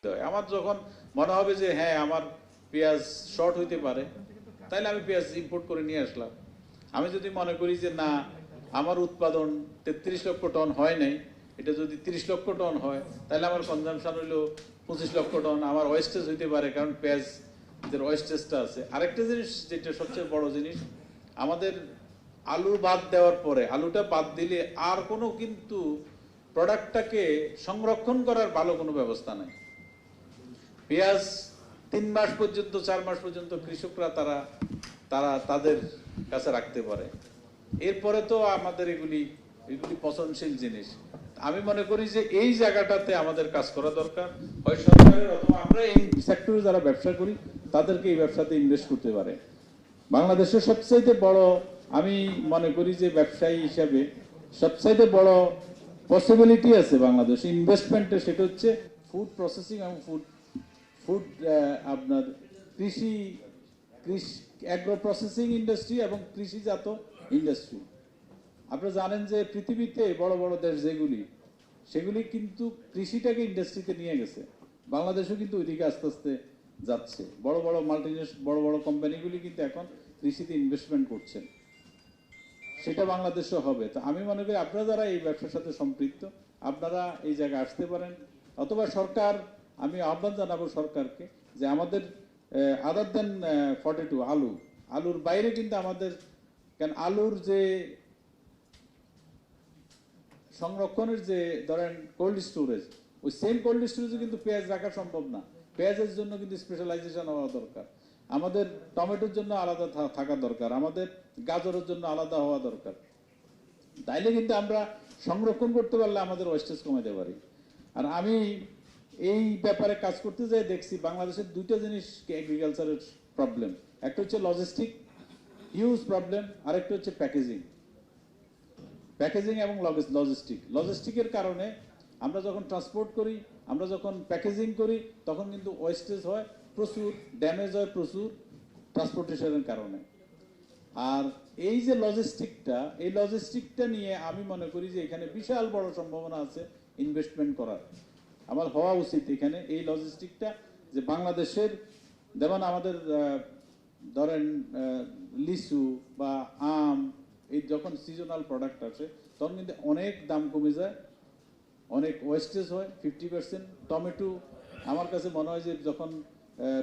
হয়। আমার যখন মনে হবে যে হ্যাঁ আমার পেঁয়াজ শর্ট হইতে পারে, তাইলে আমি পেঁয়াজ ইম্পোর্ট করে নিয়ে আসলাম। আমি যদি মনে করি যে না আমার উৎপাদন 33 লক্ষ টন হয় নাই, এটা যদি 30 লক্ষ টন হয়, তাহলে আমার কনজামশন হইলো 25 লক্ষ টন, আমার ওয়েস্টেজ হইতে পারে, কারণ পেঁয়াজের ওয়েস্টেজটা আছে। আরেকটা জিনিস যেটা সবচেয়ে বড় জিনিস, আমাদের আলু বাদ দেওয়ার পরে, আলুটা বাদ দিলে আর কোনো কিন্তু প্রোডাক্টটাকে সংরক্ষণ করার ভালো কোনো ব্যবস্থা নাই। পেঁয়াজ 3 মাস পর্যন্ত 4 মাস পর্যন্ত কৃষকরা তারা তাদের কাছে রাখতে পারে, এরপরে তো আমাদের এগুলি পচনশীল জিনিস। আমি মনে করি যে এই জায়গাটাতে আমাদের কাজ করা দরকার, হয় সরকারের অথবা আমরা এই সেক্টরে যারা ব্যবসা করি তাদেরকে এই ব্যবসাতে ইনভেস্ট করতে পারে। বাংলাদেশের সবচাইতে বড়, আমি মনে করি যে ব্যবসায়ী হিসাবে সবচাইতে বড় পসিবিলিটি আছে বাংলাদেশ ইনভেস্টমেন্টে, সেটা হচ্ছে ফুড প্রসেসিং এবং ফুড আপনার কৃষি অ্যাগ্রো প্রসেসিং ইন্ডাস্ট্রি এবং কৃষিজাত ইন্ডাস্ট্রি। আপনারা জানেন যে পৃথিবীতে বড় বড় দেশ যেগুলি, সেগুলি কিন্তু কৃষিটাকে ইন্ডাস্ট্রিতে নিয়ে গেছে। বাংলাদেশও কিন্তু ওইদিকে আস্তে আস্তে যাচ্ছে। বড় বড় বড় বড় কোম্পানিগুলি কিন্তু এখন কৃষিতে ইনভেস্টমেন্ট করছেন, সেটা বাংলাদেশও হবে। তো আমি মনে করি আপনারা যারা এই ব্যবসার সাথে সম্পৃক্ত, আপনারা এই জায়গায় আসতে পারেন। অথবা সরকার, আমি আহ্বান জানাবো সরকারকে যে আমাদের আদার দেন 42 আলুর বাইরে কিন্তু আমাদের, কেন আলুর যে সংরক্ষণের যে ধরেন কোল্ড স্টোরেজ, ওই সেম কোল্ড স্টোরেজে কিন্তু পেঁয়াজ রাখা সম্ভব না। পেঁয়াজের জন্য কিন্তু স্পেশালাইজেশন হওয়া দরকার, আমাদের টমেটোর জন্য আলাদা থাকা দরকার, আমাদের গাজরের জন্য আলাদা হওয়া দরকার। তাইলে কিন্তু আমরা সংরক্ষণ করতে পারলে আমাদের ওয়েস্টেজ কমাতে পারি। আর আমি এই ব্যাপারে কাজ করতে যাই দেখছি বাংলাদেশের দুইটা জিনিস এগ্রিকালচারের প্রবলেম, একটা হচ্ছে লজিস্টিক হিউজ প্রবলেম, আরেকটা হচ্ছে প্যাকেজিং এবং লজিস্টিকের কারণে আমরা যখন ট্রান্সপোর্ট করি, আমরা যখন প্যাকেজিং করি, তখন কিন্তু ওয়েস্টেজ হয় প্রচুর, ড্যামেজ হয় প্রচুর ট্রান্সপোর্টেশনের কারণে। আর এই যে লজিস্টিকটা নিয়ে আমি মনে করি যে এখানে বিশাল বড় সম্ভাবনা আছে ইনভেস্টমেন্ট করার। আমার হওয়া উচিত এখানে এই লজিস্টিকটা, যে বাংলাদেশের যেমন আমাদের ধরেন লিচু বা আম, এই যখন সিজনাল প্রোডাক্ট আসে তখন কিন্তু অনেক দাম কমে যায়, অনেক ওয়েস্টেজ হয় 50%। টমেটো আমার কাছে মনে হয় যে যখন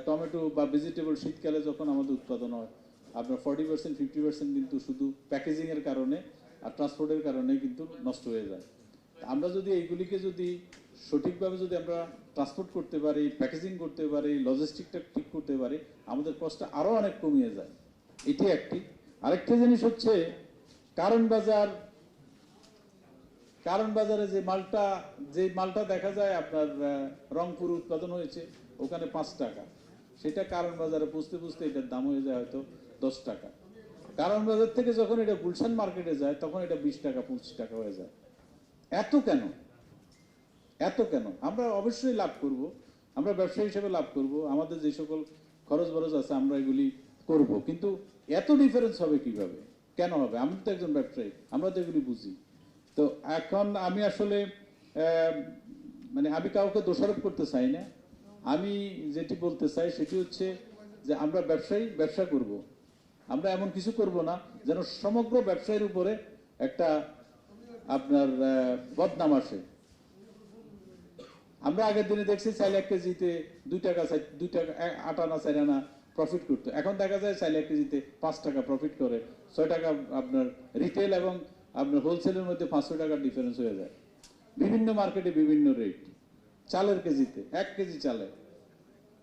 টমেটো বা ভেজিটেবল শীতকালে যখন আমাদের উৎপাদন হয়, আপনার 40% 50% কিন্তু শুধু প্যাকেজিং এর কারণে আর ট্রান্সপোর্টের কারণে কিন্তু নষ্ট হয়ে যায়। আমরা যদি এইগুলিকে যদি সঠিকভাবে যদি আমরা ট্রান্সপোর্ট করতে পারি, প্যাকেজিং করতে পারি, লজিস্টিকটা ঠিক করতে পারি, আমাদের কষ্টটা আরো অনেক কমিয়ে যায়। এটি একটি। আরেকটা জিনিস হচ্ছে কারণ বাজারে যে মালটা দেখা যায় আপনার রংপুর উৎপাদন হয়েছে, ওখানে 5 টাকা, সেটা কারণ বাজারে পুষতে এটার দাম হয়ে যায় হয়তো 10 টাকা। কারণ বাজার থেকে যখন এটা গুলশান মার্কেটে যায় তখন এটা 20 টাকা 25 টাকা হয়ে যায়। এত কেন? আমরা অবশ্যই লাভ করব, আমরা ব্যবসায়ী হিসেবে লাভ করব, আমাদের যে সকল খরচ আছে আমরা এগুলি করব, কিন্তু এত ডিফারেন্স হবে কিভাবে, কেন হবে? আমি তো একজন ব্যবসায়ী, আমরা তো এগুলি বুঝি। তো এখন আমি আসলে মানে আমি কাউকে দোষারোপ করতে চাই না, আমি যেটি বলতে চাই সেটি হচ্ছে যে আমরা ব্যবসা করব, আমরা এমন কিছু করব না যেন সমগ্র ব্যবসায়ের উপরে একটা আপনার বদনাম আসে। আমরা আগের দিনে দেখছি চাইলে 1 কেজিতে 2 টাকা 8 আনা 4 আনা প্রফিট করতো, এখন দেখা যায় চাইলে 1 কেজিতে 5 টাকা প্রফিট করে, 6 টাকা আপনার রিটেল এবং আপনার হোলসেলের মধ্যে 500 টাকার ডিফারেন্স হয়ে যায়। বিভিন্ন মার্কেটে বিভিন্ন রেট, চালের কেজিতে 1 কেজি চালে।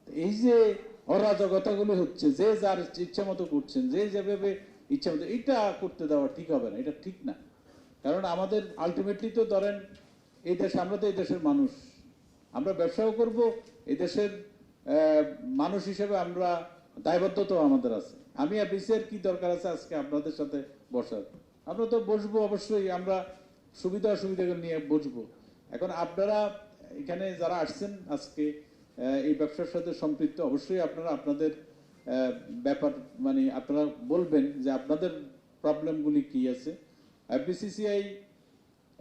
এই যে অরাজকতাগুলো হচ্ছে, যে যার ইচ্ছা মতো করছেন, যে যেভাবে ইচ্ছা মতো, এটা করতে দেওয়া ঠিক হবে না, এটা ঠিক না। কারণ আমাদের আলটিমেটলি তো ধরেন এই দেশ, আমরা তো এই দেশের মানুষ, আমরা ব্যবসাও করব, এই দেশের মানুষ হিসেবে আমরা দায়বদ্ধতাও আমাদের আছে। আমি অফিসের কি দরকার আছে আজকে আপনাদের সাথে বসার? আমরা তো বসবো অবশ্যই, আমরা সুবিধা অসুবিধাগুলো নিয়ে বসবো। এখন আপনারা এখানে যারা আসছেন আজকে এই ব্যবসার সাথে সম্পৃক্ত, অবশ্যই আপনারা আপনাদের ব্যাপার মানে আপনারা বলবেন যে আপনাদের প্রবলেমগুলি কি আছে। এফবিসিসিআই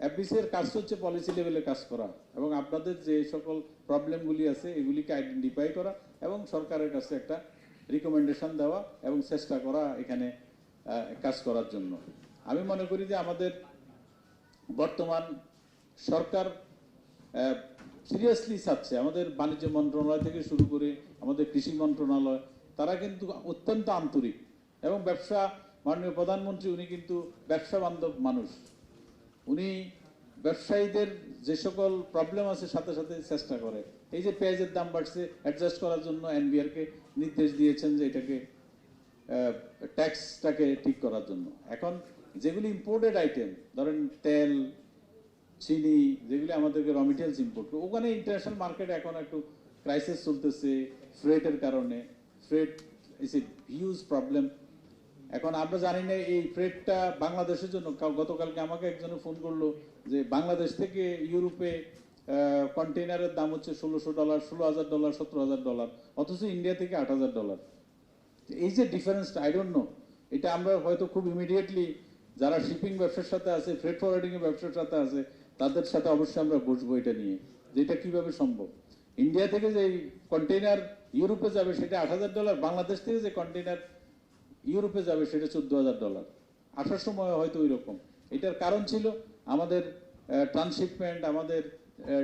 এফবিসি এর কাজ হচ্ছে পলিসি লেভেলে কাজ করা এবং আপনাদের যে সকল প্রবলেমগুলি আছে এগুলিকে আইডেন্টিফাই করা এবং সরকারের কাছে একটা রিকমেন্ডেশন দেওয়া এবং চেষ্টা করা এখানে কাজ করার জন্য। আমি মনে করি যে আমাদের বর্তমান সরকার সিরিয়াসলি চাচ্ছে, আমাদের বাণিজ্য মন্ত্রণালয় থেকে শুরু করে আমাদের কৃষি মন্ত্রণালয়, তারা কিন্তু অত্যন্ত আন্তরিক এবং ব্যবসা, মাননীয় প্রধানমন্ত্রী উনি কিন্তু ব্যবসা বান্ধব মানুষ, উনি ব্যবসায়ীদের যে সকল প্রবলেম আছে সাথে সাথে চেষ্টা করে। এই যে পেঁয়াজের দাম বাড়ছে অ্যাডজাস্ট করার জন্য এনবিআরকে নির্দেশ দিয়েছেন যে এটাকে ট্যাক্সটাকে ঠিক করার জন্য। এখন যেগুলি ইম্পোর্টেড আইটেম, ধরেন তেল, চিনি, যেগুলি আমাদেরকে র মেটেরিয়ালস ইম্পোর্ট করে, ওখানে ইন্টারন্যাশনাল মার্কেটে এখন একটু ক্রাইসিস চলতেছে ফ্রেটের কারণে। Freight is a huge problem. এখন আমরা জানি না এই ফ্রেটটা বাংলাদেশের জন্য, গতকালকে আমাকে একজনে ফোন করলো যে বাংলাদেশ থেকে ইউরোপে কন্টেইনারের দাম হচ্ছে $1600, $16,000, $17,000, অথচ ইন্ডিয়া থেকে $8,000। এই যে ডিফারেন্সটা, আই ডোন্ট নো, এটা আমরা হয়তো খুব ইমিডিয়েটলি যারা শিপিং ব্যবসার সাথে আছে, ফ্রেট ফরওয়ার্ডিং এর ব্যবসার সাথে আছে, তাদের সাথে অবশ্যই আমরা বসবো এটা নিয়ে, যেটা কিভাবে সম্ভব। ইন্ডিয়া থেকে যে কন্টেইনার ইউরোপে যাবে সেটা $8,000, বাংলাদেশ থেকে যে কন্টেইনার ইউরোপে যাবে সেটা $14,000। আসার সময় হয়তো ওই রকম। এটার কারণ ছিল আমাদের ট্রান্সশিপমেন্ট, আমাদের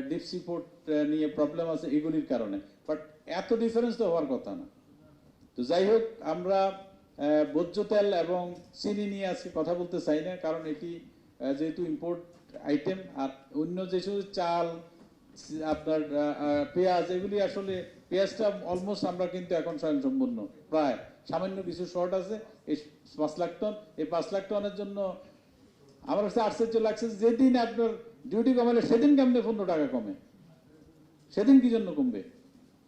ডিপ সি পোর্ট নিয়ে প্রবলেম আছে, এগুলির কারণে। বাট এত ডিফারেন্স তো হওয়ার কথা না। তো যাই হোক, আমরা ভোজ্য তেল এবং চিনি নিয়ে আজকে কথা বলতে চাই না, কারণ এটি যেহেতু ইম্পোর্ট আইটেম। আর অন্য যেসব চাল, আপনার পেঁয়াজ, এগুলি আসলে পেঁয়াজটা অলমোস্ট আমরা কিন্তু এখন স্বয়ংসম্পূর্ণ, প্রায় সামান্য কিছু শর্ট আছে। এই 5 লাখ টন, এই 5 লাখ টনের জন্য আমার কাছে আশ্চর্য লাগছে, যেদিন আপনার ডিউটি কমালে সেদিন কেমনে 15 টাকা কমে, সেদিন কি জন্য কমবে?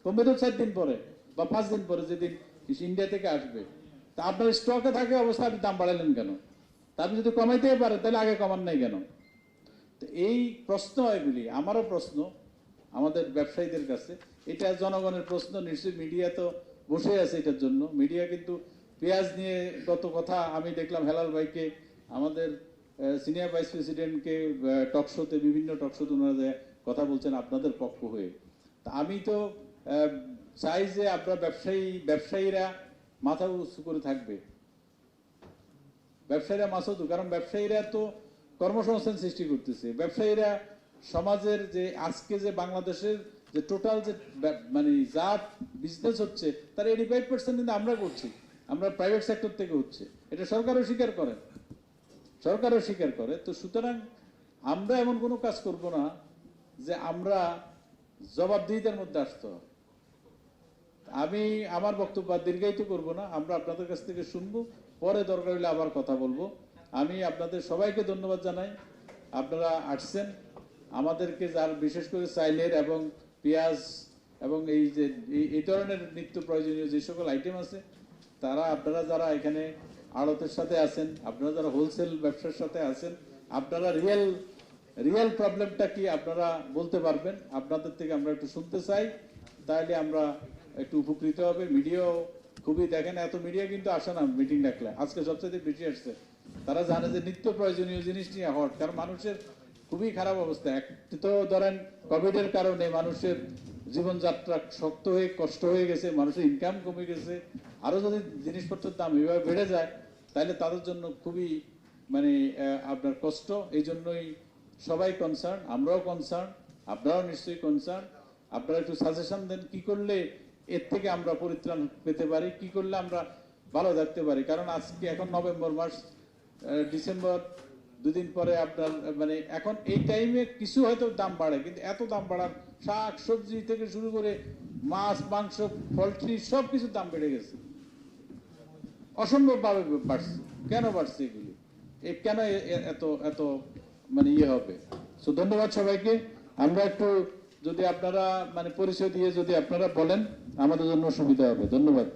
কমবে তো 4 দিন পরে বা 5 দিন পরে, যেদিন ইন্ডিয়া থেকে আসবে। তা আপনার স্টকে থাকে অবস্থা, আপনি দাম বাড়ালেন কেন? তা আপনি যদি কমাইতে পারেন তাহলে আগে কমান নাই কেন? তো এই প্রশ্ন, এগুলি আমারও প্রশ্ন আমাদের ব্যবসায়ীদের কাছে, এটা জনগণের প্রশ্ন। নিশ্চয়ই মিডিয়া তো বসে আছে এটার জন্য। মিডিয়া কিন্তু পেঁয়াজ নিয়ে কত কথা আমি দেখলাম, হেলাল ভাইকে, আমাদের সিনিয়র ভাইস প্রেসিডেন্টকে টকশোতে, বিভিন্ন টকশোতে ওনারা কথা বলছেন আপনাদের পক্ষ হয়ে। তা আমি তো চাই যে আপনারা ব্যবসায়ীরা মাথা উঁচু করে থাকবে, ব্যবসায়ীরা মাথা উঁচু, কারণ ব্যবসায়ীরা তো কর্মসংস্থান সৃষ্টি করতেছে। ব্যবসায়ীরা সমাজের যে আজকে যে বাংলাদেশের যে টোটাল যে মানে যা বিজনেস হচ্ছে তার 85% কিন্তু আমরা করছি, আমরা প্রাইভেট সেক্টর থেকে হচ্ছে। এটা সরকারও স্বীকার করে। তো সুতরাং আমরা এমন কোনো কাজ করব না যে আমরা জবাবদিহিতার মধ্যে আসতে হবে। আমি আমার বক্তব্য দীর্ঘায়িত করব না, আমরা আপনাদের কাছ থেকে শুনবো, পরে দরকার হলে আবার কথা বলবো। আমি আপনাদের সবাইকে ধন্যবাদ জানাই, আপনারা আসছেন। আমাদেরকে যার বিশেষ করে চাইলের এবং পেঁয়াজ এবং এই যে এই ধরনের নিত্য প্রয়োজনীয় যে সকল আইটেম আছে, আপনারা যারা এখানে আড়তের সাথে আছেন, আপনারা যারা হোলসেল ব্যবসার সাথে আছেন, আপনারা রিয়েল প্রবলেমটা কি আপনারা বলতে পারবেন। আপনাদের থেকে আমরা একটু শুনতে চাই, তাহলে আমরা একটু উপকৃত হবে। মিডিয়াও খুবই দেখেন, এত মিডিয়া কিন্তু আসে না মিটিং ডাকলে, আজকে সবচেয়ে বেশি আসছে। তারা জানে যে নিত্য প্রয়োজনীয় জিনিস নিয়ে হট, কারণ মানুষের খুবই খারাপ অবস্থা। একটি তো ধরেন কোভিডের কারণে মানুষের জীবনযাত্রা শক্ত হয়ে কষ্ট হয়ে গেছে, মানুষের ইনকাম কমে গেছে। আরো যদি জিনিসপত্রের দাম এভাবে বেড়ে যায় তাহলে তাদের জন্য খুবই মানে আপনার কষ্ট। এই জন্যই সবাই কনসার্ন, আমরাও কনসার্ন, আপনারাও নিশ্চয়ই কনসার্ন। আপনারা একটু সাজেশন দেন কি করলে এর থেকে আমরা পরিত্রাণ পেতে পারি, কি করলে আমরা ভালো থাকতে পারি। কারণ আজকে এখন নভেম্বর মাস, ডিসেম্বর 2 দিন পরে আপনার মানে এখন এই টাইমে কিছু হয়তো দাম বাড়ে, কিন্তু এত দাম বাড়ার, শাক সবজি থেকে শুরু করে মাছ মাংস পোলট্রি সবকিছুর দাম বেড়ে গেছে, অসম্ভব ভাবে বাড়ছে। কেন বাড়ছে এগুলি, কেন এত এত মানে হবে? তো ধন্যবাদ সবাইকে। আমরা একটু যদি আপনারা মানে পরিচয় দিয়ে যদি আপনারা বলেন আমাদের জন্য সুবিধা হবে। ধন্যবাদ।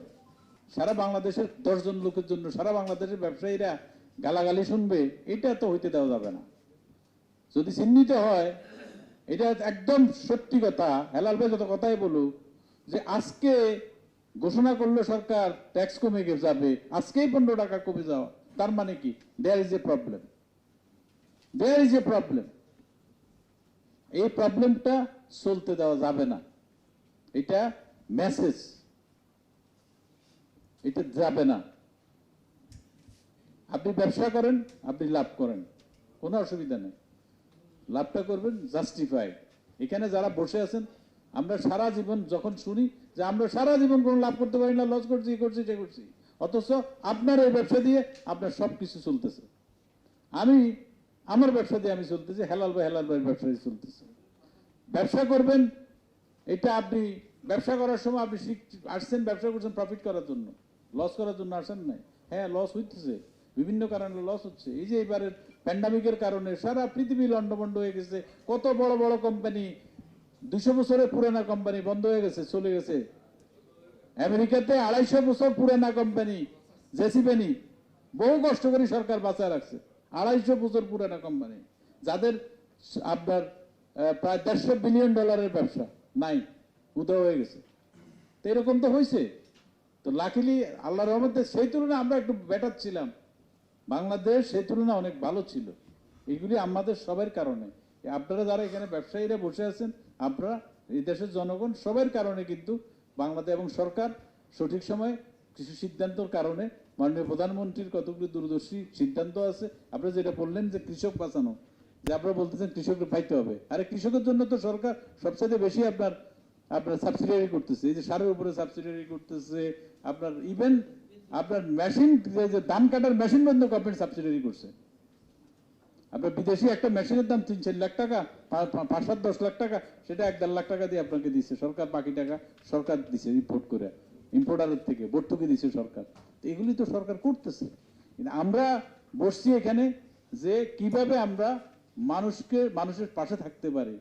সারা বাংলাদেশের 10 জন লোকের জন্য সারা বাংলাদেশের ব্যবসায়ীরা গালাগালি শুনবে, এটা তো হইতে দেওয়া যাবে না। যদি চিহ্নিত হয়, এটা একদম সত্যি কথা। হেলাল ভাই যত কথাই বলুক যে আজকে ঘোষণা করলো সরকার ট্যাক্স কমে যাবে, আজকেই 15 টাকা কমে যাওয়া, তার মানে কি? There is a problem. এই প্রবলেমটা চলতে দেওয়া যাবে না। এটা মেসেজ, এটা যাবে না। আপনি ব্যবসা করেন, আপনি লাভ করেন, কোনো অসুবিধা নেই, লাভটা করবেন জাস্টিফাইড। এখানে যারা বসে আছেন, আমরা সারা জীবন যখন শুনি যে আমরা সারা জীবন কোনো লাভ করতে পারি না, লস করছি, করছি, এটা করছি, অথচ আপনার এই ব্যবসা দিয়ে আপনার সব কিছু চলতেছে। আমার ব্যবসা দিয়ে আমি চলতেছি, হেলাল ভাইয়ের ব্যবসা দিয়ে চলতেছে। ব্যবসা করবেন, এটা আপনি ব্যবসা করার সময় আপনি আসছেন, ব্যবসা করছেন প্রফিট করার জন্য, লস করার জন্য আসেন নাই। হ্যাঁ, লস হইতেছে, বিভিন্ন কারণে লস হচ্ছে। এই যে এবারের প্যান্ডামিকের কারণে সারা পৃথিবী লন্ডভন্ড হয়ে গেছে। কত বড় বড় কোম্পানি, 200 বছরের পুরানা কোম্পানি বন্ধ হয়ে গেছে, চলে গেছে। আমেরিকাতে 250 বছর পুরানা কোম্পানি জেসিপেনি বহু কষ্ট করে সরকার বাঁচায় রাখছে। 250 বছর পুরানা কোম্পানি, যাদের আপনার প্রায় $150 বিলিয়ন ব্যবসা নাই, উদয় হয়ে গেছে। তো এরকম তো হয়েছে। তো লাকিলি আল্লাহর রহমতে সেই তুলনায় আমরা একটু বেটার ছিলাম, বাংলাদেশ সেই তুলনায় অনেক ভালো ছিল। এগুলি আমাদের সবার কারণে। আপনারা যারা এখানে ব্যবসায়ীরা বসে আছেন, আপনারা এই দেশের জনগণ সবার কারণে কিন্তু বাংলাদেশ এবং সরকার সঠিক সময় কিছু সিদ্ধান্তর কারণে, মাননীয় প্রধানমন্ত্রীর কতগুলি দূরদর্শী সিদ্ধান্ত আছে। আপনারা যেটা বললেন যে কৃষক বাঁচানো, যে আপনারা বলতেছেন কৃষককে পাইতে হবে, আরে কৃষকের জন্য তো সরকার সবচেয়ে বেশি আপনার সাবসিডারি করতেছে। এই যে সারের উপরে সাবসিডারি করতেছে, আপনার ইভেন আপনার মেশিন, যে ধান কাটার মেশিন বন্ধ গভর্নমেন্ট সাবসিডারি করছে। আপনার বিদেশি একটা মেশিনের দাম 3-4 লাখ টাকা, 5-10 লাখ টাকা, সেটা 1-1.5 লাখ টাকা দিয়ে আপনাকে দিচ্ছে সরকার। বাকি টাকা সরকার দিচ্ছে ইম্পোর্ট করে, ইম্পোর্টারের থেকে ভর্তুকি দিচ্ছে সরকার। তো এগুলি তো সরকার করতেছে। আমরা বসছি এখানে যে কিভাবে আমরা মানুষের পাশে থাকতে পারি,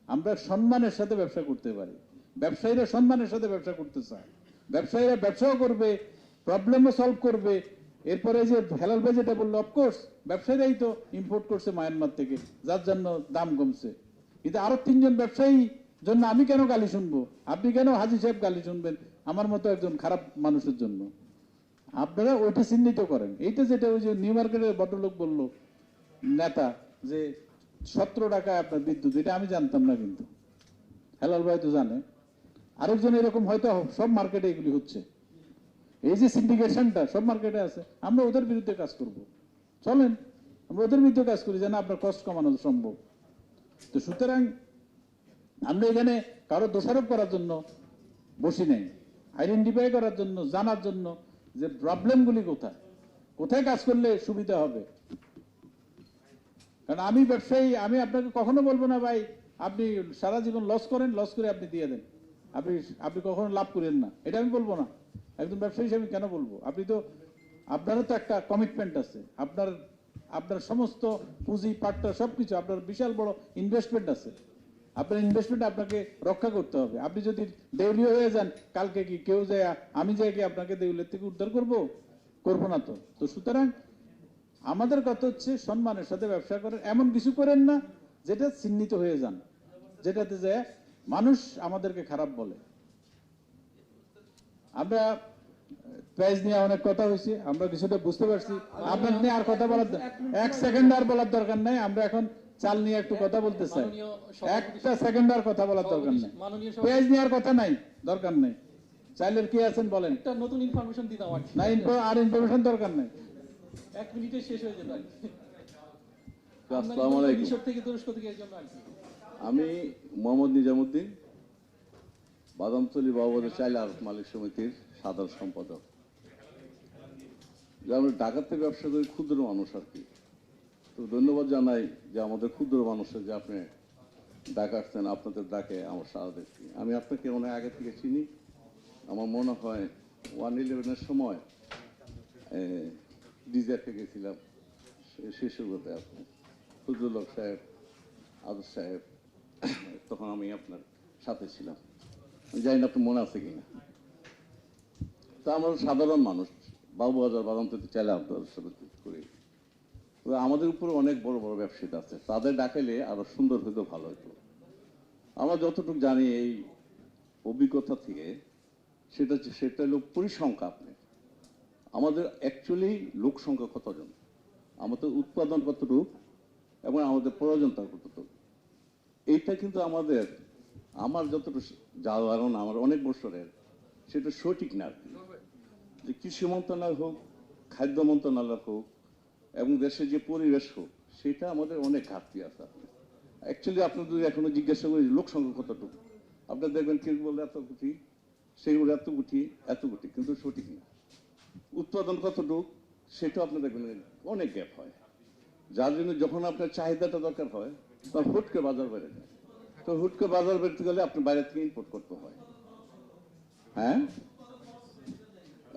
আমরা সম্মানের সাথে ব্যবসা করতে পারি। ব্যবসায়ীরা সম্মানের সাথে ব্যবসা করতে চায়, ব্যবসায়ীরা ব্যবসাও করবে, প্রবলেমও সলভ করবে। এরপরে যে হেলাল ভাই যেটা বললো, অফকোর্স ব্যবসায়ীরাই তো ইম্পোর্ট করছে মায়ানমার থেকে, যার জন্য দাম কমছে। কিন্তু আরো 3 জন ব্যবসায়ী জন্য আমি কেন গালি শুনবো? আপনি কেন হাজি সাহেব গালি শুনবেন আমার মতো একজন খারাপ মানুষের জন্য? আপনারা ওইটা চিহ্নিত করেন। এইটা যেটা ওই যে নিউ মার্কেটের ভদ্রলোক বললো নেতা, যে 17 টাকা আপনার বিদ্যুৎ, এটা আমি জানতাম না, কিন্তু হেলাল ভাই তো জানে। আরেকজন এরকম হয়তো সব মার্কেটে এগুলি হচ্ছে। এই যে সিন্ডিকেশনটা সব মার্কেটে আছে, আমরা ওদের বিরুদ্ধে কাজ করব। চলেন আমরা ওদের বিরুদ্ধে কাজ করি, যেন আপনার কষ্ট কমানো সম্ভব। তো সুতরাং আমরা এখানে কারো দোষারোপ করার জন্য বসি নাই, আইডেন্টিফাই করার জন্য, জানার জন্য যে প্রবলেমগুলি কোথায়, কোথায় কাজ করলে সুবিধা হবে। কারণ আমি ব্যবসায়ী, আমি আপনাকে কখনো বলবো না ভাই আপনি সারা জীবন লস করেন, লস করে আপনি দিয়ে দেন, আপনি কখনো লাভ করেন না, এটা আমি বলবো না। একজন ব্যবসায়ী হিসেবে কেন বলবো? আপনারও তো একটা কমিটমেন্ট আছে, আপনার সমস্ত পুঁজি পাট্টা সবকিছু, আপনার বিশাল বড় ইনভেস্টমেন্ট আছে। আপনার ইনভেস্টমেন্ট আপনাকে রক্ষা করতে হবে। আপনি যদি দেউলিয়া হয়ে যান, কালকে কি কেউ যায়, আমি যাই কি আপনাকে দেউলের থেকে উদ্ধার করবো না তো। তো সুতরাং আমাদের কথা হচ্ছে সম্মানের সাথে ব্যবসা করেন, এমন কিছু করেন না যেটা চিহ্নিত হয়ে যান, যেটাতে যে মানুষ আমাদেরকে খারাপ বলে। আমরা প্রাইজ নিয়ে অনেক কথা হয়েছে, আমরা কিছুটা বুঝতে পারছি। আপনার নিয়ে আর কথা বলার 1 সেকেন্ড আর বলার দরকার নাই। আমরা এখন চাল নিয়ে একটু কথা বলতে চাই, 1 সেকেন্ড আর কথা বলার দরকার নাই। প্রাইজ নিয়ে আর কথা নাই, দরকার নাই। চাইলের কি আছেন বলেন, একটা নতুন ইনফরমেশন দিতাম না আর ইনফরমেশন দরকার নাই। 1 মিনিটে শেষ হয়ে যেত। আসসালামু আলাইকুম। মিশর থেকে তুরস্ক থেকে এর জন্য আমি মোহাম্মদ নিজামুদ্দিন, বাদামতলী বাবুবাজার চাইল আড়ত মালিক সমিতির সাধারণ সম্পাদক। যে আমরা ঢাকাতে ব্যবসা করি, ক্ষুদ্র মানুষ আর কি। তো ধন্যবাদ জানাই যে আমাদের ক্ষুদ্র মানুষের যে আপনি ডাক আসছেন, আপনাদের ডাকে আমার সারা দেখছি। আমি আপনাকে অনেক আগে থেকে চিনি। আমার মনে হয় 1/11-এর সময় ডিজার্টে গেছিলাম, শিশুগতে আপনি ফজলুল সাহেব, আদর সাহেব, তখন আমি আপনার সাথে ছিলাম। জানি না আপনার মনে আছে কিনা। তা আমরা সাধারণ মানুষ, বাবুবাজার বাদামতলী চাইলে আপনাদের সাথে করি। আমাদের উপরে অনেক বড় বড় ব্যবসায়ী আছে, তাদের ডাকাইলে আরো সুন্দর হইতো, ভালো হইতো। আমরা যতটুকু জানি এই অভিজ্ঞতা থেকে, সেটা হলো পরিসংখ্যা। আপনি আমাদের অ্যাকচুয়ালি লোক সংখ্যা কতজন, আমাদের উৎপাদন কতটুকু এবং আমাদের প্রয়োজনতা কতটুকু। এইটা কিন্তু আমার যতটুকু যা ধারণা আমার অনেক বছরের, সেটা সঠিক না আর কি। যে কৃষি মন্ত্রণালয় হোক, খাদ্য মন্ত্রণালয় হোক, এবং দেশের যে পরিবেশ হোক, সেটা আমাদের অনেক ঘাটতি আছে। অ্যাকচুয়ালি আপনি যদি এখনো জিজ্ঞাসা করি লোক সংখ্যা কতটুকু, আপনি দেখবেন কেউ বলে এত কোটি, সেগুলো এত কোটি, কিন্তু সঠিক না। উৎপাদন কতটুকু, সেটাও আপনি দেখবেন অনেক গ্যাপ হয়, যার জন্য যখন আপনার চাহিদাটা দরকার হয় তখন হুট করে বাজার বেড়ে যায়। তো হুট করে বাজার বেড়তে গেলে আপনি বাইরে থেকে ইম্পোর্ট করতে হয়। হ্যাঁ,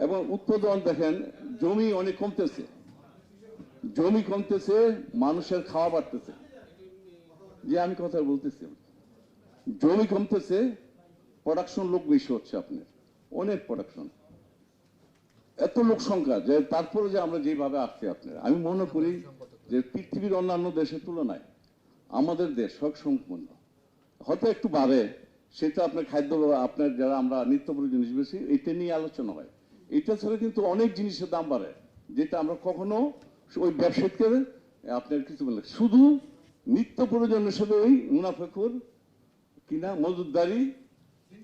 এবং উৎপাদন দেখেন জমি অনেক কমতেছে, মানুষের খাওয়া বাড়তেছে। যে আমি কথা বলতেছি, জমি কমতেছে, প্রোডাকশন লোক বেশি হচ্ছে, আপনার অনেক প্রোডাকশন, এত লোক সংখ্যা, যে তারপরে যে আমরা যেভাবে আসছি আপনার, আমি মনে করি যে পৃথিবীর অন্যান্য দেশের তুলনায় আমাদের দেশ সম্পূর্ণ হয়তো একটু বাড়ে, সেটা আপনার খাদ্য, আপনার যারা আমরা নিত্য প্রয়োজনীয় জিনিস বেশি, এটা নিয়ে আলোচনা হয়। এটা ছাড়া কিন্তু অনেক জিনিসের দাম বাড়ে, যেটা আমরা কখনো ওই ব্যবসায়ীকে আপনার কিছু বলে, শুধু নিত্য প্রয়োজনের সাথে ওই মুনাফেখুর কিনা মজুদদারি,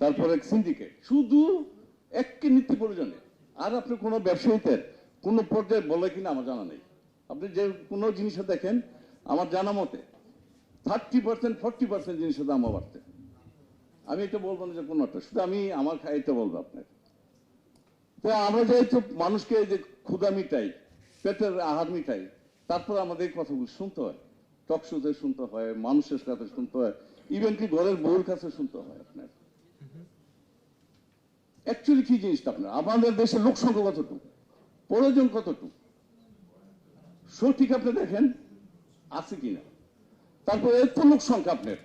তারপরে সিন্ডিকেট, শুধু একটি নিত্য প্রয়োজনে। আর আপনি কোনো ব্যবসায়ীদের কোনো পর্যায়ে বলে কিনা আমার জানা নেই। আপনি যে কোনো জিনিসে দেখেন, আমার জানা মতে 30% 40% জিনিসের দাম বাড়তে। আমি এটা বলবো না যে কোনোটা, শুধু আমি আমার এটা বলবো আপনার। তো আমরা যেহেতু মানুষকে যে ক্ষুধা মিটাই, পেটের আহার মিটাই, তারপর আমাদের এই কথাগুলো শুনতে হয়, টকশোতে শুনতে হয়, মানুষের কাছে শুনতে হয়, ইভেন কি ঘরের বউর কাছে শুনতে হয় আপনার। অ্যাকচুয়ালি কি জিনিসটা আপনার, আমাদের দেশের লোক সংখ্যা কতটুকু, প্রয়োজন কতটুকু, সঠিক আপনি দেখেন আছে কিনা। তারপরে এত লোক সংখ্যা আপনার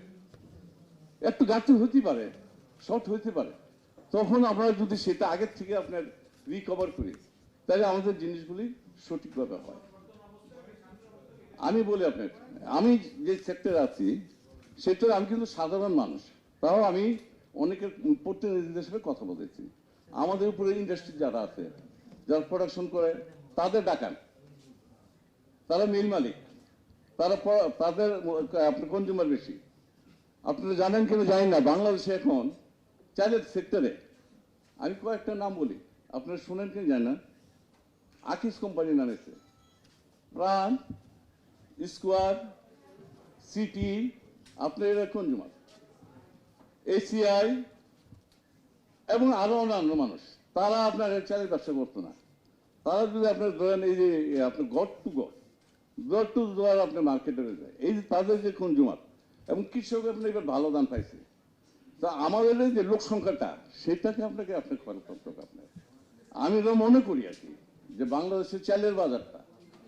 একটু ঘাটতি হতে পারে, শর্ট হইতে পারে, তখন আমরা যদি সেটা আগের থেকে আপনার রিকভার করি, তাহলে আমাদের জিনিসগুলি সঠিকভাবে হয়। আমি বলি আপনার, আমি যে সেক্টরে আছি সেক্টরে আমি কিন্তু সাধারণ মানুষ, তাও আমি অনেকের প্রতিনিধিদের সাথে কথা বলেছি। আমাদের উপরে ইন্ডাস্ট্রি যারা আছে, যারা প্রোডাকশন করে, তাদের ডাকান, তারা মিল মালিক, তাদের আপনার কনজিউমার বেশি। আপনারা জানেন কিনা জানি না, বাংলাদেশে এখন চালের সেক্টরে আমি কয়েকটা নাম বলি, আপনারা শুনেন কিনা জানি না, আকিস কোম্পানি নামেছে, প্রাণ, স্কোয়ার, সিটি, আপনার এরা কনজিউমার, এসিআই এবং আরো অন্যান্য মানুষ, তারা আপনার চালের ব্যবসা করতো না। তারা যদি আপনার ধরেন এই যে আপনার গড টু দেওয়ার আপনার মার্কেটে যায়, এই যে তাদের যে কনজিউমার এবং কৃষক আপনার এবার ভালো দাম পাইছে। তা আমাদের যে লোক সংখ্যাটা, সেটাকে আপনার খেয়াল করতে হবে। আপনার আমি তো মনে করি আর কি, যে বাংলাদেশের চালের বাজারটা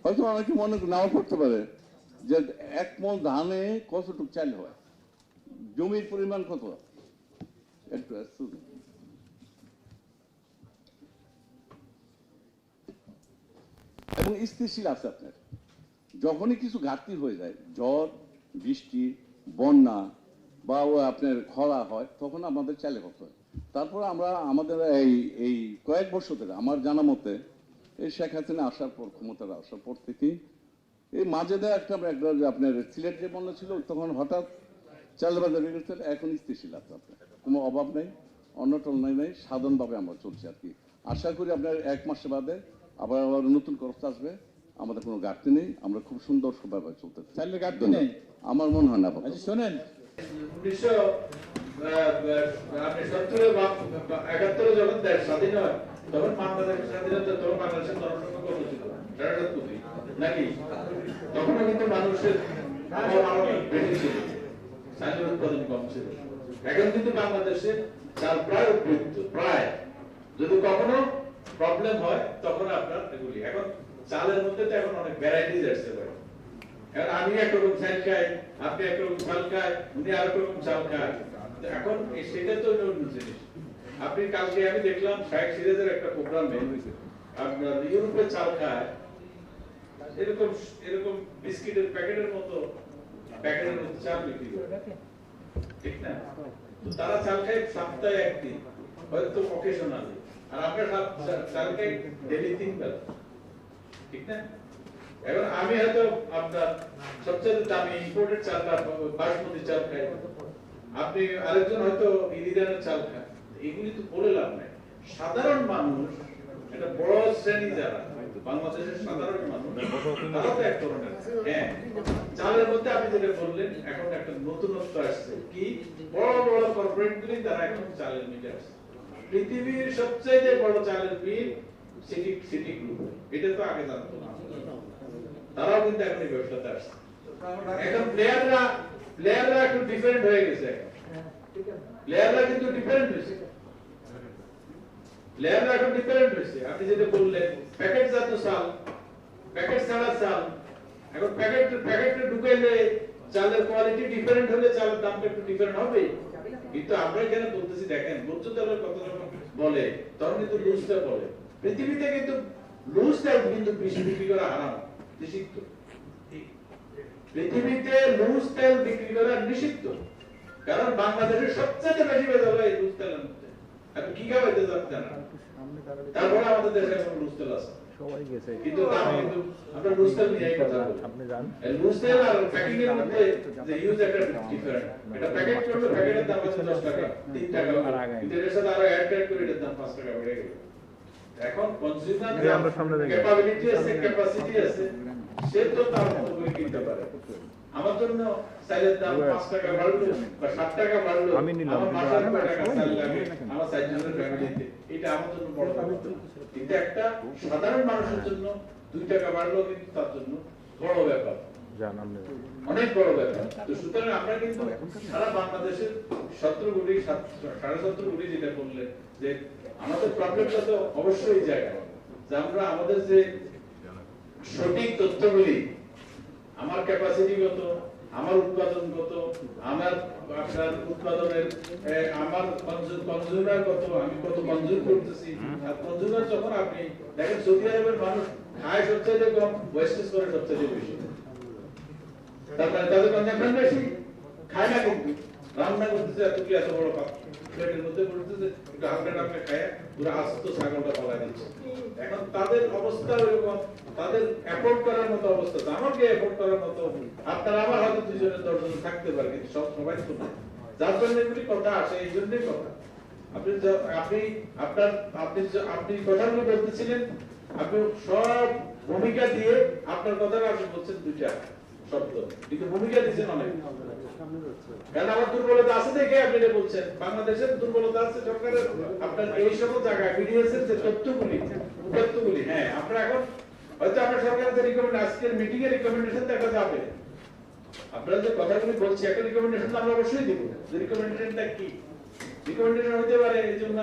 হয়তো অনেকে মনে নাও করতে পারে যে এক মণ ধানে কতটুকু চাল হয়, জমির পরিমাণ কত, একটু এবং স্থিতিশীল আছে আপনার। যখনই কিছু ঘাটতি হয়ে যায়, ঝড় বৃষ্টি, বন্যা বা আপনার খরা হয়, তখন আমাদের চালে করতে হয়। তারপর আমরা আমাদের এই কয়েক বছর ধরে আমার জানা মতে, এই শেখ হাসিনা আসার পর, ক্ষমতার আসার পর থেকে এই মাঝে দেয় একটা আপনার সিলেট যে বন্যা ছিল, তখন হঠাৎ চালের বাজার বেড়ে গেছে, এখন স্থিতিশীল আছে আপনার, কোনো অভাব নেই, অন্যটল নাই, সাধারণভাবে আমরা চলছি আর কি। আশা করি আপনার এক মাস বাদে আবার নতুন খরচ আসবে, আমাদের কোনো ঘাটতি নেই, আমরা খুব সুন্দর ভাবে চলতে চালের ঘাটতি নেই আমার মনে হয় না। আচ্ছা শোনেন, 1971 যখন দেশ স্বাধীন হয়, তখন বাংলাদেশের স্বাধীনতা, তখন বাংলাদেশের জনসংখ্যা কত ছিল? 1.5 কোটি নাকি? তখনও কিন্তু মানুষের বেশি ছিল, চালের উৎপাদন কম ছিল। এখন কিন্তু বাংলাদেশে চাল প্রায় উপযুক্ত, প্রায়, যদি কখনো প্রবলেম হয় তখন আপনার এগুলি। এখন চালের মধ্যে তো এখন অনেক ভ্যারাইটিস আসতে পারে। এখন আমি একরকম চাল খাই, আপনি একরকম চাল খাই, উনি আরেকরকম চাল খায়। এখন সেটা তো অন্য জিনিস। আপনি কালকে আমি দেখলাম শাইখ সিরাজের একটা প্রোগ্রামে আপনার ইউরোপের চাল খায়, এরকম এরকম বিস্কিটের প্যাকেটের মতো চাল বিক্রি করে, ঠিক না? তো তারা চাল খায় সপ্তাহে একদিন, হয়তো অকেশনালি, আর আপনার চাল খায় ডেইলি 3 বেলা, ঠিক না? এখন আমি হয়তো আপনার সবচেয়ে দামি ইম্পোর্টেড চালটা বাসমতি চাল খাই, আপনি আরেকজন হয়তো ইরিদানের চাল খান। এগুলি তো বলে লাভ নাই। সাধারণ মানুষ, একটা বড় শ্রেণী যারা বাংলাদেশের সাধারণ মানুষ, তারা তো এক ধরনের। হ্যাঁ, চালের মধ্যে আপনি যেটা বললেন, এখন একটা নতুনত্ব আসছে কি, বড় বড় কর্পোরেট গুলি তারা এখন চালের মিলে আসছে। পৃথিবীর সবচেয়ে বড় চালের মিল সিটি গ্রুপ, এটা তো আগে জানতো না, তারাও কিন্তু এখন এই ব্যবসাতে আসছে। এখন প্লেয়াররা একটু ডিফারেন্ট হয়ে গেছে, প্লেয়াররা কিন্তু ডিফারেন্ট হয়েছে, প্লেয়াররা এখন ডিফারেন্ট হয়েছে। আপনি যেটা বললেন প্যাকেট জাত চাল, প্যাকেট ছাড়া চাল, এখন প্যাকেটে ঢুকাইলে চালের কোয়ালিটি ডিফারেন্ট হলে চালের দামটা একটু ডিফারেন্ট হবে। কিন্তু আমরা এখানে বলতেছি, দেখেন ভোজ্য তেলের কথা যখন বলে তখন কিন্তু লুজ তেল বলে। পৃথিবীতে কিন্তু লুজ তেল কিন্তু বিক্রি করা হারাম, নিষিদ্ধ। পৃথিবীতে লুজ তেল বিক্রি করা নিষিদ্ধ, কারণ বাংলাদেশের সবচেয়ে বেশি ভেজাল হয় লুজ তেলের মধ্যে। আপনি কি খাওয়াইতে জানেন? তারপরে আমাদের দেশে এখন লুজ তেল আছে, কিন্তু আমরা লুজ তেল নিয়ে কথা বলি। লুজ তেল আর প্যাকিং এর মধ্যে যে ইউজ একটা ডিফারেন্ট। এটা প্যাকেট করলে প্যাকেটের দাম আছে 10 টাকা, 3 টাকা, কিন্তু এর সাথে আরো অ্যাড করে এর দাম 5 টাকা বেড়ে গেল। এখন কনজিউমার ক্যাপাবিলিটি আছে, ক্যাপাসিটি আছে, সে তো তার মতো করে কিনতে পারে। আমার জন্য চালের দাম 5 টাকা বাড়লো বা 7 টাকা বাড়লো, আমার মাসে 2 টাকা চাল লাগে আমার 4 জনের ফ্যামিলিতে, এটা আমার জন্য বড় ব্যাপার। কিন্তু একটা সাধারণ মানুষের জন্য 2 টাকা বাড়লো কিন্তু তার জন্য বড় ব্যাপার, অনেক বড় ব্যাপার। তো সুতরাং আমরা কিন্তু সারা বাংলাদেশের 17 কোটি 17.5 কোটি যেটা বললেন, যে আমাদের প্রবলেমটা তো অবশ্যই জায়গায় যে আমরা আমাদের যে সঠিক তথ্যগুলি, আমার ক্যাপাসিটি কত, আমার উৎপাদন কত, আমার আপনার উৎপাদনের আমার কনজিউমার কত, আমি কত কনজিউম করতেছি। আর কনজিউমার যখন আপনি দেখেন, সৌদি আরবের মানুষ খায় সবচেয়ে কম, ওয়েস্টেজ করে সবচেয়ে বেশি, তারপরে তাদের কনজাম্পশন বেশি, খায় না কিন্তু রান্না করতেছে এত বড় প্লেটের মধ্যে পড়তেছে, একটু হালকা টালকা খায় পুরো আস্ত ছাগলটা পালাই দিচ্ছে। এখন তাদের অবস্থা এরকম, তাদের এফোর্ড করার মতো অবস্থা, আমাকে এফোর্ড করার মতো আপনারা আমার হয়তো 2 জনের 10 জন থাকতে পারে, কিন্তু সবাই তো না। যার জন্য এগুলি কথা আসে, এই জন্যই কথা। আপনি কথাগুলো বলতেছিলেন, আপনি সব ভূমিকা দিয়ে আপনার কথাটা আপনি বলছেন 2টা শব্দ, কিন্তু ভূমিকা দিচ্ছেন অনেক। কারণ আমার দুর্বলতা আছে দেখে আপনি এটা বলছেন, বাংলাদেশের দুর্বলতা আছে সরকারের আপনার এই সকল জায়গায় বিডিএস এর যে তথ্যগুলি, হ্যাঁ আমরা এখন হয়তো আমরা সরকারের যে রিকমেন্ড, আজকের মিটিং এর রিকমেন্ডেশন দেখা যাবে। আপনারা যে কথাগুলি বলছি, একটা রিকমেন্ডেশন আমরা অবশ্যই দিব। যে রিকমেন্ডেশনটা কি? রিকমেন্ডেশন হতে পারে এই জন্য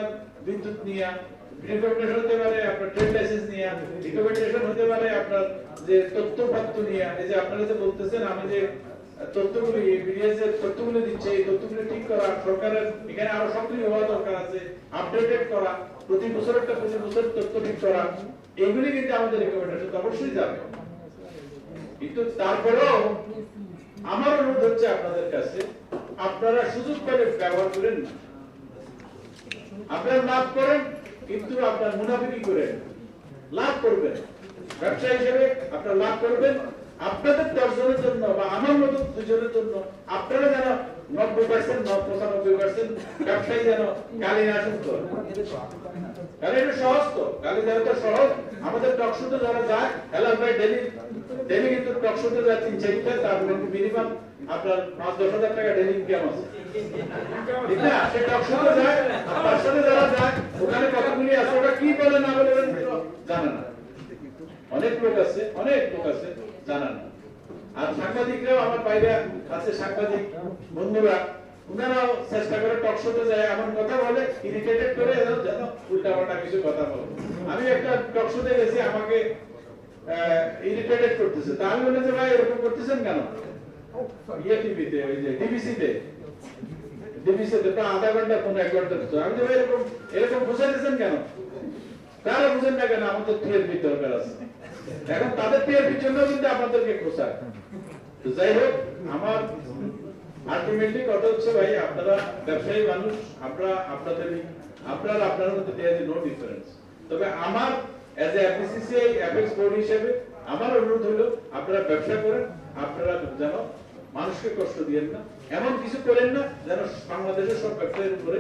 বিদ্যুৎ নিয়ে, রিকমেন্ডেশন হতে পারে আপনার ট্রেড লাইসেন্স নিয়ে, রিকমেন্ডেশন হতে পারে আপনার যে তথ্যপত্র নিয়ে। এই যে আপনারা যে বলতেছেন, আমি যে তথ্যগুলি বিডিএস এর তথ্যগুলি দিচ্ছে, এই তথ্যগুলি ঠিক করা, সরকারের এখানে আরো সক্রিয় হওয়া দরকার আছে, আপডেটেড করা, প্রতি বছর তথ্য ঠিক করা, এগুলি কিন্তু আমাদের রিকমেন্ডেশন অবশ্যই যাবে। কিন্তু তারপরেও আমার অনুরোধ হচ্ছে আপনাদের কাছে, আপনারা সুযোগ পেলে ব্যবহার করেন না। আপনারা লাভ করেন, কিন্তু আপনার মুনাফিকি করেন, লাভ করবেন ব্যবসা হিসেবে, আপনারা লাভ করবেন আপনাদের 10 জনের জন্য বা আমার মতো 2 জনের জন্য। আপনারা যেন 90% 95% ব্যবসায়ী যেন গালি না শুনতে হয়, কারণ এটা সহজ তো, গালি দেওয়াটা সহজ। আমাদের টকশোতে যারা যায়, হেলাল ভাই ডেলি কিন্তু টকশোতে যায় 3-4টা, তার মিনিমাম আপনার 5-10 হাজার টাকা ডেলি ইনকাম আছে, ঠিক না? সে টকশোতে যায়, আর তার সাথে যারা যায় ওখানে কতগুলি আছে, ওটা কি বলে না বলে জানে না। অনেক লোক আছে জানা না। আর সাংবাদিকরাও, আমার বাইরে আছে সাংবাদিক বন্ধুরা, ওনারাও চেষ্টা করে টকশোতে যায়, এমন কথা বলে ইরিটেটেড করে, যেন উল্টাপাল্টা কিছু কথা বলে। আমি একটা টকশোতে গেছি, আমাকে ইরিটেটেড করতেছে, তা আমি বলে যে ভাই এরকম করতেছেন কেন? টিভিতে, ওই যে ডিবিসিতে প্রায় আধা ঘন্টা 1 ঘন্টা, আমি যে ভাই এরকম বুঝাইতেছেন কেন? তারা বুঝেন না কেন? আমাদের টিআরপি দরকার আছে। এখন তাদের টিআরপির জন্য কিন্তু আপনাদেরকে খোঁচায়। তো যাই হোক, আমার আলটিমেটলি কথা হচ্ছে ভাই, আপনারা ব্যবসায়ী মানুষ, আপনার মধ্যে দেয়ার ইজ নো ডিফারেন্স। তবে আমার as a FBCCI FX board হিসেবে আমার অনুরোধ হলো আপনারা ব্যবসা করেন, আপনারা যেন মানুষকে কষ্ট দিয়েন না, এমন কিছু করেন না যেন বাংলাদেশের সব ব্যবসায়ের উপরে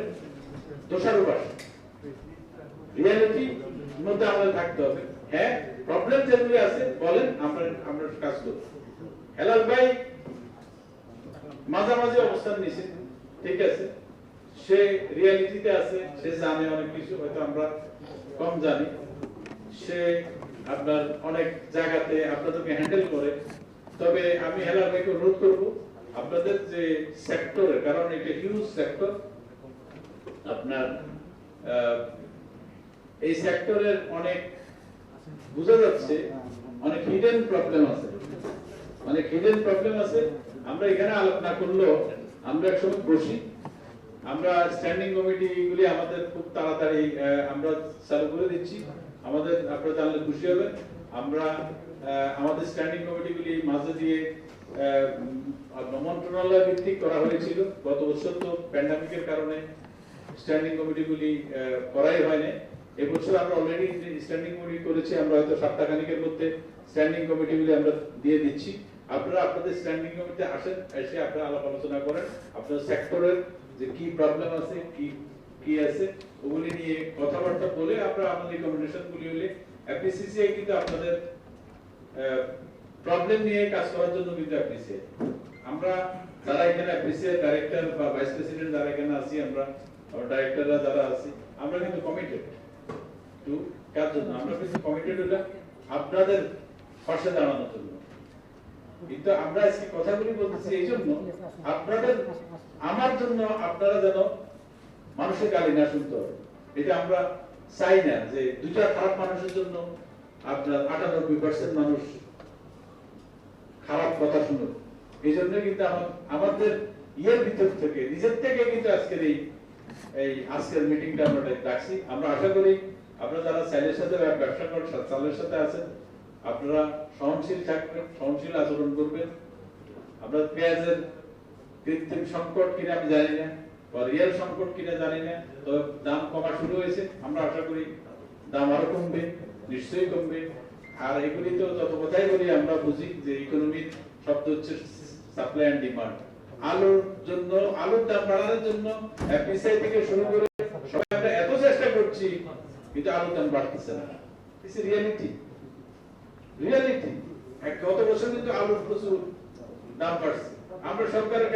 দোষারোপ আসে। রিয়ালিটি মধ্যে আমাদের থাকতে হবে। হ্যাঁ, প্রবলেম যেগুলি আছে বলেন, আমরা কাজ করব। হেলাল ভাই মাঝামাঝি অবস্থান নিছে, ঠিক আছে, সে রিয়ালিটিতে আছে, সে জানে অনেক কিছু, হয়তো আমরা কম জানি। সে আপনার অনেক জায়গাতে আপনাদেরকে হ্যান্ডেল করে। তবে আমি হেলাল ভাইকে অনুরোধ করব, আপনাদের যে সেক্টরে, কারণ এটা হিউজ সেক্টর, আপনার এই সেক্টরের অনেক বোঝা যাচ্ছে অনেক হিডেন প্রবলেম আছে, অনেক হিডেন প্রবলেম আছে। আমরা এখানে আলোচনা করলেও আমরা একসময় বসি, আমরা স্ট্যান্ডিং কমিটি গুলি আমাদের খুব তাড়াতাড়ি আমরা চালু করে দিচ্ছি। আমাদের আপনারা জানলে খুশি হবেন। আমরা আমাদের স্ট্যান্ডিং কমিটি গুলি মাঝে দিয়ে মন্ত্রণালয় ভিত্তিক করা হয়েছিল। গত বছর তো প্যান্ডামিকের কারণে স্ট্যান্ডিং কমিটি গুলি করাই হয়নি। এবছর আমরা অলরেডি স্ট্যান্ডিং কমিটি করেছি, আমরা হয়তো সপ্তাহখানিকের মধ্যে স্ট্যান্ডিং কমিটি গুলি আমরা দিয়ে দিচ্ছি। আপনারা আপনাদের স্ট্যান্ডিং কমিটিতে আসেন, এসে আপনারা আলাপ আলোচনা করেন, আপনার সেক্টরের যে কি প্রবলেম আছে, কি আছে, ওগুলি নিয়ে কথাবার্তা বলে আপনারা আমাদের রিকমেন্ডেশন গুলি হলে এফপিসিসিআই কিন্তু আপনাদের প্রবলেম নিয়ে কাজ করার জন্য কিন্তু এফপিসিআই, আমরা যারা এখানে এফপিসিআই ডাইরেক্টর বা ভাইস প্রেসিডেন্ট যারা এখানে আছি, আমরা ডাইরেক্টররা যারা আছি, আমরা কিন্তু কমিটেড টু কাজ জন্য, আমরা কিন্তু কমিটেড হলাম আপনাদের পাশে দাঁড়ানোর জন্য। কিন্তু আমরা আজকে কথাগুলি বলতেছি এই জন্য, আপনাদের আমার জন্য আপনারা যেন মানুষের গালি না শুনতে হবে। এটা আমরা চাই না যে দুইটা খারাপ মানুষের জন্য আপনার 98% মানুষ খারাপ কথা শুনুক। এই জন্য কিন্তু আমাদের ইয়ের ভিতর থেকে, নিজের থেকে কিন্তু আজকের মিটিংটা আমরা ডাকছি। আমরা আশা করি আপনারা যারা চাইলের সাথে ব্যবসা করেন, চালের সাথে আছেন, আপনারা সহনশীল থাকবেন, সহনশীল আচরণ করবেন। আমরা পেঁয়াজের কৃত্রিম সংকট কিনা আমি জানি না, বা রিয়েল সংকট কিনা জানি না, তবে দাম কমা শুরু হয়েছে। আমরা আশা করি দাম আরো কমবে, নিশ্চয়ই কমবে। আর এগুলি তো যত কথাই বলি আমরা বুঝি যে ইকোনমির শব্দ হচ্ছে সাপ্লাই এন্ড ডিমান্ড। আলুর জন্য, আলুর দাম বাড়ানোর জন্য এফপিসিআই থেকে শুরু করে সবাই আমরা এত চেষ্টা করছি, কিন্তু আলুর দাম বাড়তেছে না। It's reality, reality. গত বছর কিন্তু আলুর প্রচুর দাম বাড়ছে। আমরা সরকারের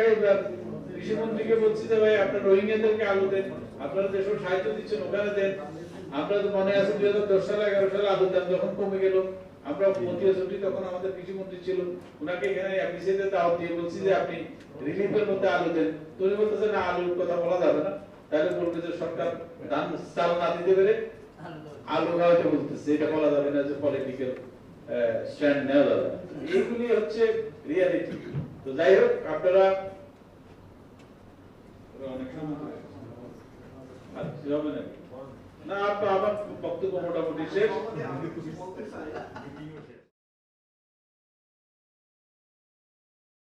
কৃষি মন্ত্রীকে বলছি যে ভাই আপনার রোহিঙ্গাদেরকে আলু দেন, আপনারা যেসব সাহায্য দিচ্ছেন ওখানে দেন। আমরা তো মনে আছে 2010 সালে 11 সালে আলুর দাম যখন কমে গেল, আমরা মন্ত্রী তখন আমাদের কৃষি মন্ত্রী ছিল, ওনাকে এখানে এফপিসিতে দাওয়াত দিয়ে বলছি যে আপনি রিলিফের মধ্যে আলু দেন। তো উনি বলতেছে না, আলুর কথা বলা যাবে না, তাহলে বলবে যে সরকার ধান চাল না দিতে পেরে আলু খাওয়াতে বলতেছে, এটা বলা যাবে না যে পলিটিক্যাল স্ট্যান্ড নেওয়া যাবে না। এইগুলি হচ্ছে রিয়ালিটি। তো যাই হোক, আপনারা অনেক সময় না, আমার বক্তব্য মোটামুটি শেষ।